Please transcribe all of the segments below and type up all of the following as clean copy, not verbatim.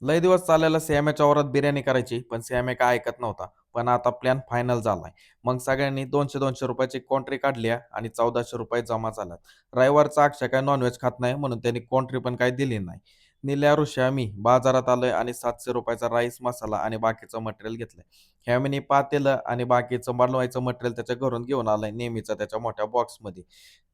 लय दिवस चाललेला श्याम्याच्या वावरात बिर्याणी करायची, पण श्याम्या काय ऐकत नव्हता. पण आता प्लॅन फायनल झालाय. मग सगळ्यांनी 200-200 रुपयाची कॉन्ट्री काढली आहे आणि 1400 रुपये जमा झाल्यात. रविवारचा अक्षय काय नॉनव्हेज खात नाही म्हणून त्यांनी कॉन्ट्री पण काही दिली नाही. निल्या, ऋषी, मी बाजारात आलोय आणि 700 रुपयाचा राईस मसाला आणि बाकीचं मटेरियल घेतलंय. ह्यामीनी पातेलं आणि बाकीचं बनवायचं मटेरियल त्याच्या घरून घेऊन आलंय नेहमीचं त्याच्या मोठ्या बॉक्समध्ये.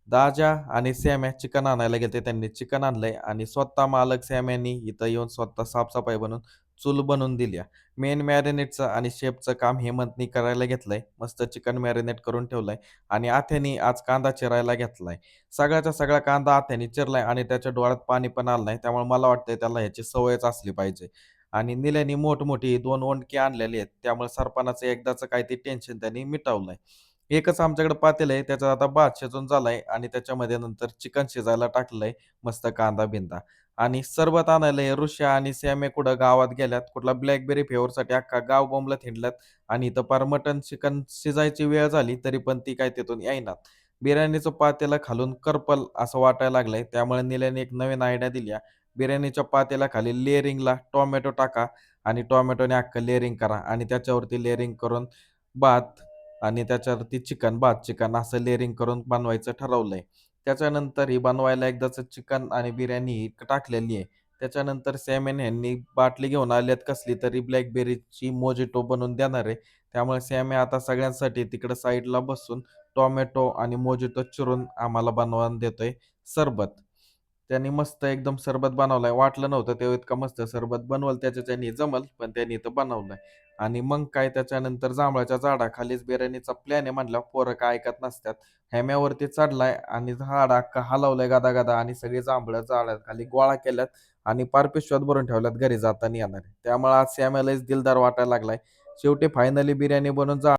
दाजा आणि सॅम्या चिकन आणायला गेलते. त्यांनी चिकन आणलंय आणि स्वतः मालक सॅम्यानी इथं येऊन स्वतः साफसफाई बनवून चूल बनवून दिल्या. मेन मॅरिनेटचं आणि शेफचं काम हेमंतनी करायला घेतलंय. मस्त चिकन मॅरिनेट करून ठेवलंय आणि आथ्यानी आज कांदा चिरायला घेतलाय. सगळ्याचा सगळा कांदा आथ्यानी चिरलाय आणि त्याच्या डोळ्यात पाणी पण आलं नाही. त्यामुळे मला वाटतंय त्याला ह्याची सवयच असली पाहिजे. आणि निल्यानी मोठमोठी 2 ओंडकी आणलेली आहेत. त्यामुळे सरपणाचं एकदाचं काही ते टेन्शन त्यांनी मिटवलंय. एकच आमच्याकडे पातेलं आहे. त्याच्यात आता भात शिजून झालाय आणि त्याच्यामध्ये नंतर चिकन शिजायला टाकलंय. मस्त कांदा-बिंदा आणि सरबत आणायला हे ऋषा आणि श्याम्या कुठं गावात गेल्यात. कुठला ब्लॅकबेरी फ्लेवरसाठी अख्खा गाव बोंबलत हिंडल्यात आणि इथं पार मटण चिकन शिजायची वेळ झाली, तरी पण ती काय तिथून येईनात. बिर्याणीचं पातेलं खालून करपल असं वाटायला लागलंय. त्यामुळे निल्याने एक नवीन आयडिया दिल्या. बिर्याणीच्या पातेल्याखाली लेयरिंगला टोमॅटो टाका आणि टोमॅटोने अख्खं लेयरिंग करा आणि त्याच्यावरती लेयरिंग करून भात आणि त्याच्यावरती चिकन, भात, चिकन असं लेयरिंग करून बनवायचं ठरवलंय. त्याच्यानंतर ही बनवायला एकदाचं चिकन आणि बिर्याणी ही टाकलेली आहे. त्याच्यानंतर सॅम्यान ह्यांनी बाटली घेऊन आल्यात कसली तरी ब्लॅकबेरीची मोजिटो बनवून देणार आहे. त्यामुळे सॅम्या आता सगळ्यांसाठी तिकडं साईडला बसून टोमॅटो आणि मोजिटो चिरून आम्हाला बनवून देतोय सरबत. त्यांनी मस्त एकदम सरबत बनवलाय. वाटलं नव्हतं ते इतकं मस्त सरबत बनवल त्याच्याच्यानी जमल, पण त्यांनी इथं बनवलंय. आणि मग काय त्याच्यानंतर जांभळाच्या झाडाखालीच बिर्याणीचा प्लॅन आहे म्हणल्यावर पोरं काय ऐकत नसतात. हेम्यावरती चढलाय आणि झाड अख्खं हलवलंय गदा-गदा आणि सगळी जांभळं झाडाखाली गोळा केल्यात आणि पार पिशव्यात भरून ठेवल्यात घरी जाताना येणार. त्यामुळे आज श्याम्या लयच दिलदार वाटायला लागलाय. शेवटी फायनली बिर्याणी बनवून